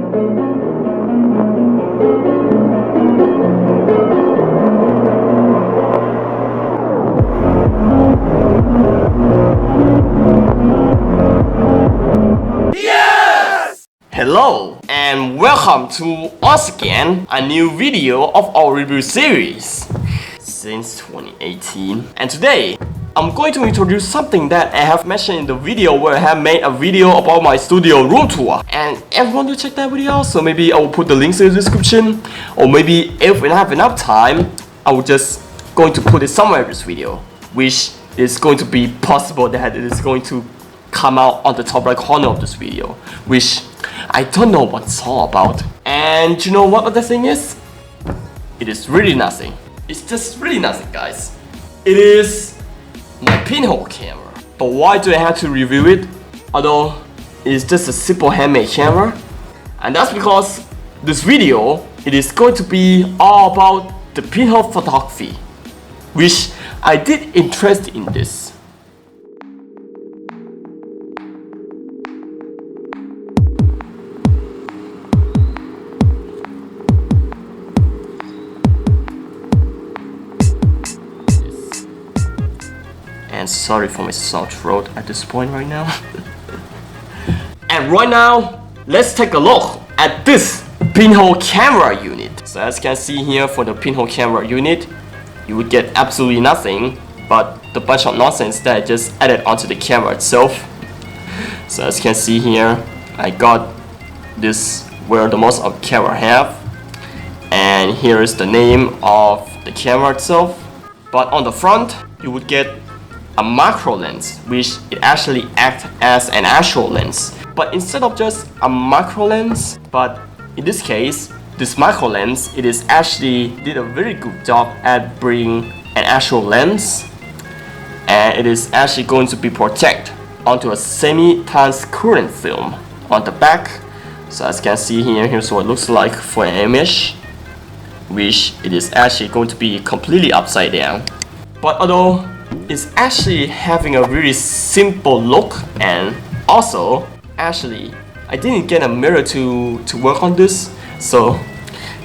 Hello and welcome to once again a new video of our review series since 2018, and today I'm going to introduce something that I have mentioned in the video where I have made a video about my studio room tour, and everyone to check that video. So maybe I will put the links in the description, or maybe if we have enough time I will just going to put it somewhere in this video, which is going to be possible that it is going to come out on the top right corner of this video, which I don't know what it's all about. And you know what the thing is? It is really nothing. It's just really nothing, guys. It is my Pinhole camera. But why do I have to review it? Although it's just a simple handmade camera. And that's because this video, it is going to be all about the pinhole photography, which I did interest in this. And sorry for my sore throat at this point right now. And right now, let's take a look at this pinhole camera unit. So as you can see here, for the pinhole camera unit, you would get absolutely nothing but the bunch of nonsense that I just added onto the camera itself. So as you can see here, I got this where the most of the camera have, and here is the name of the camera itself. But on the front, you would get a macro lens, which it actually acts as an actual lens. But instead of just a macro lens, but in this case, this macro lens, it is actually did a very good job at bringing an actual lens, and it is actually going to be projected onto a semi-transparent film on the back. So as you can see here, here's what it looks like for an image, which it is actually going to be completely upside down. But although it's actually having a really simple look, and also actually I didn't get a mirror to work on this, so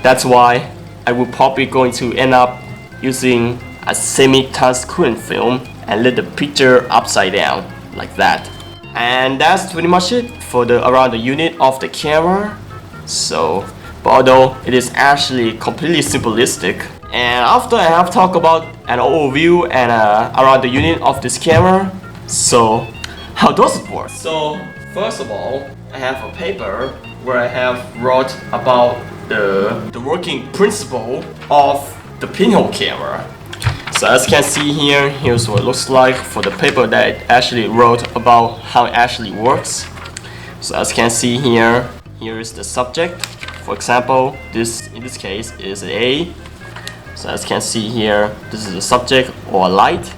that's why I will probably going to end up using a semi-transparent film and let the picture upside down like that. And that's pretty much it for the around the unit of the camera. So but although it is actually completely simplistic, and after I have talked about an overview and around the unit of this camera, so how does it work? So first of all, I have a paper where I have wrote about the working principle of the pinhole camera. So as you can see here, here's what it looks like for the paper that I actually wrote about how it actually works. So as you can see here, here is the subject. For example, this in this case is an A. So as you can see here, this is a subject or a light,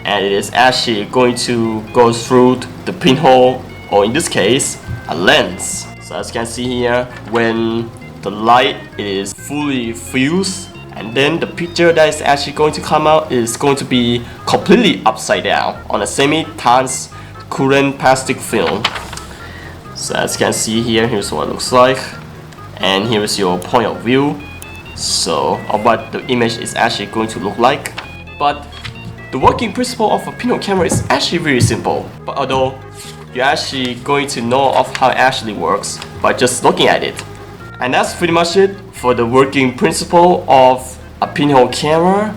and it is actually going to go through the pinhole, or in this case, a lens. So as you can see here, when the light is fully fused, and then the picture that is actually going to come out is going to be completely upside down on a semi-transparent plastic film. So as you can see here, here's what it looks like, and here is your point of view. So of what the image is actually going to look like. But the working principle of a pinhole camera is actually very simple. But although you're actually going to know of how it actually works by just looking at it. And that's pretty much it for the working principle of a pinhole camera.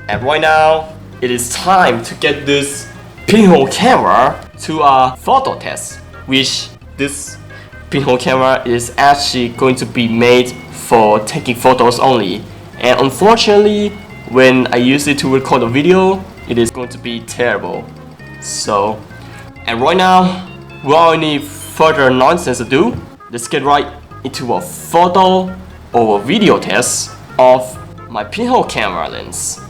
And right now, it is time to get this pinhole camera to a photo test, which this pinhole camera is actually going to be made for taking photos only. And unfortunately, when I use it to record a video, it is going to be terrible. So, and right now, without any further nonsense to do, let's get right into a photo or a video test of my pinhole camera lens.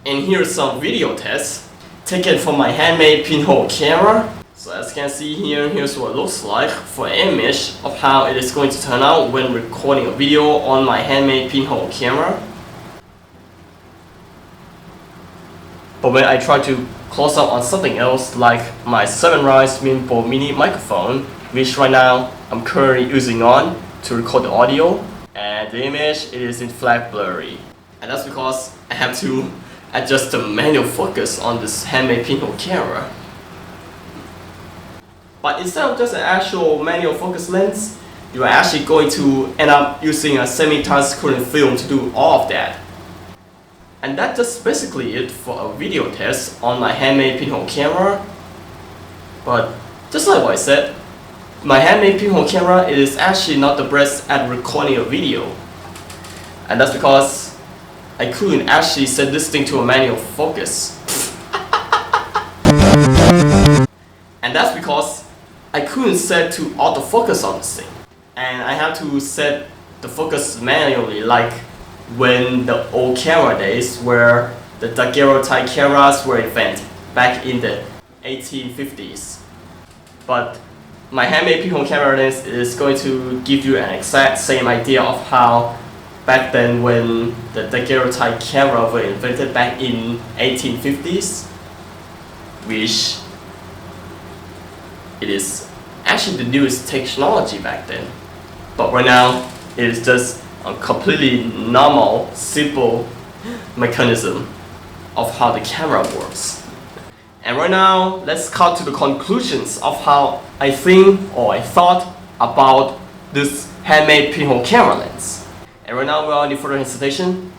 And here's some video tests taken from my handmade pinhole camera. So as you can see here, here's what it looks like for an image of how it is going to turn out when recording a video on my handmade pinhole camera. But when I try to close up on something else like my 7-rise Pinhole mini microphone, which right now I'm currently using on to record the audio, and the image it is in flat blurry. And that's because I have to adjust the manual focus on this handmade pinhole camera. But instead of just an actual manual focus lens, you are actually going to end up using a semi-transparent film to do all of that. And that's just basically it for a video test on my handmade pinhole camera. But just like what I said, my handmade pinhole camera it is actually not the best at recording a video. And that's because I couldn't actually set this thing to a manual focus. And that's because I couldn't set to autofocus on this thing. And I have to set the focus manually, like when the old camera days where the daguerreotype cameras were invented back in the 1850s. But my handmade pinhole camera lens is going to give you an exact same idea of how back then when the daguerreotype camera were invented back in 1850s, which it is actually the newest technology back then. But right now, it is just a completely normal, simple mechanism of how the camera works. And right now, let's cut to the conclusions of how I think or I thought about this handmade pinhole camera lens. And right now, without any further hesitation,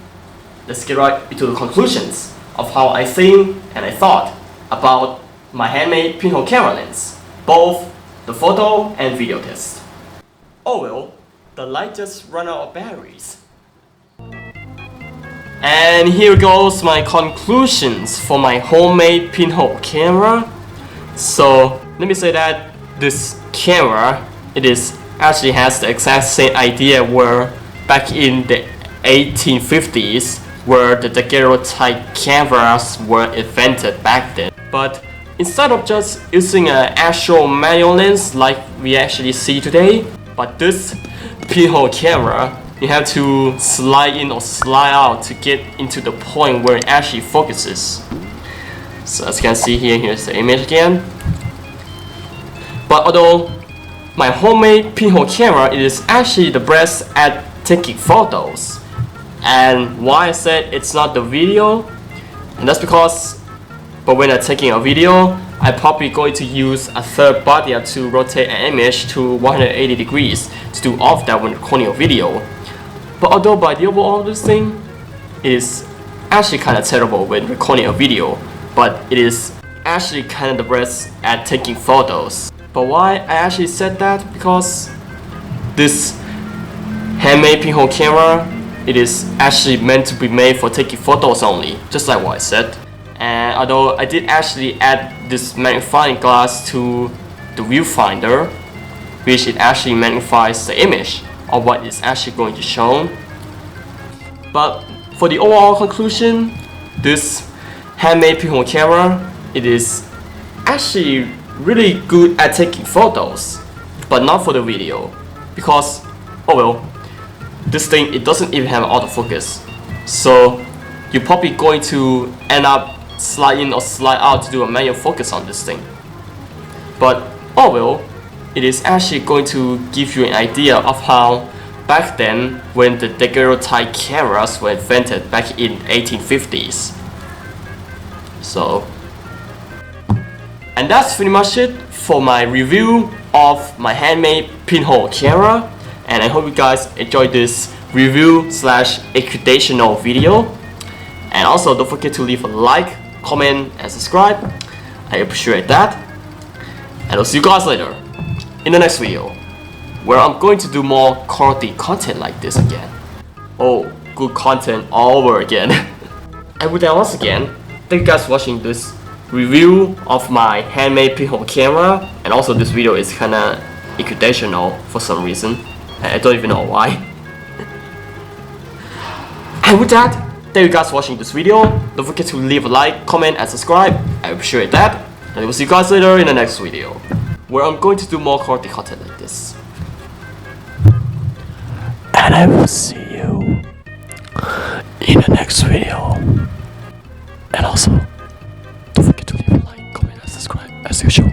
let's get right into the conclusions of how I think and I thought about my handmade pinhole camera lens, both the photo and video test. Oh well, the light just ran out of batteries. And here goes my conclusions for my homemade pinhole camera. So let me say that this camera, it is actually has the exact same idea where back in the 1850s where the daguerreotype cameras were invented back then. But instead of just using an actual manual lens like we actually see today, but this pinhole camera, you have to slide in or slide out to get into the point where it actually focuses. So as you can see here, here's the image again. But although my homemade pinhole camera, it is actually the best at taking photos. And why I said it's not the video, and that's because but when I'm taking a video, I'm probably going to use a third body to rotate an image to 180 degrees to do all of that when recording a video. But although by the overall this thing is actually kind of terrible when recording a video, but it is actually kind of the best at taking photos. But why I actually said that? Because this handmade pinhole camera, it is actually meant to be made for taking photos only, just like what I said. And although I did actually add this magnifying glass to the viewfinder, which it actually magnifies the image of what is actually going to show. But for the overall conclusion, this handmade pinhole camera, it is actually really good at taking photos, but not for the video. Because, oh well, this thing, it doesn't even have autofocus. So you're probably going to end up slide in or slide out to do a manual focus on this thing. But oh well, it is actually going to give you an idea of how back then when the daguerreotype cameras were invented back in 1850s. So, and that's pretty much it for my review of my handmade pinhole camera. And I hope you guys enjoyed this review slash educational video. And also don't forget to leave a like, comment and subscribe. I appreciate that. And I'll see you guys later in the next video, where I'm going to do more quality content like this again. Oh, good content all over again. And with that, once again, thank you guys for watching this review of my handmade pinhole camera. And also this video is kinda educational for some reason. I don't even know why. And with that, thank you guys for watching this video. Don't forget to leave a like, comment and subscribe. I appreciate that. And I will see you guys later in the next video, where I'm going to do more quality content like this. And I will see you in the next video. And also, don't forget to leave a like, comment, and subscribe as usual.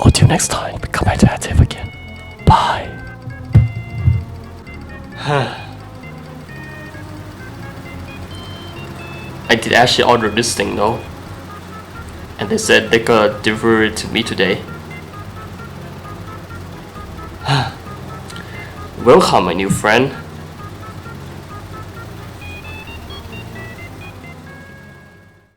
Until next time, I'll become active again. Bye. I did actually order this thing though, and they said they could deliver it to me today. Welcome, my new friend.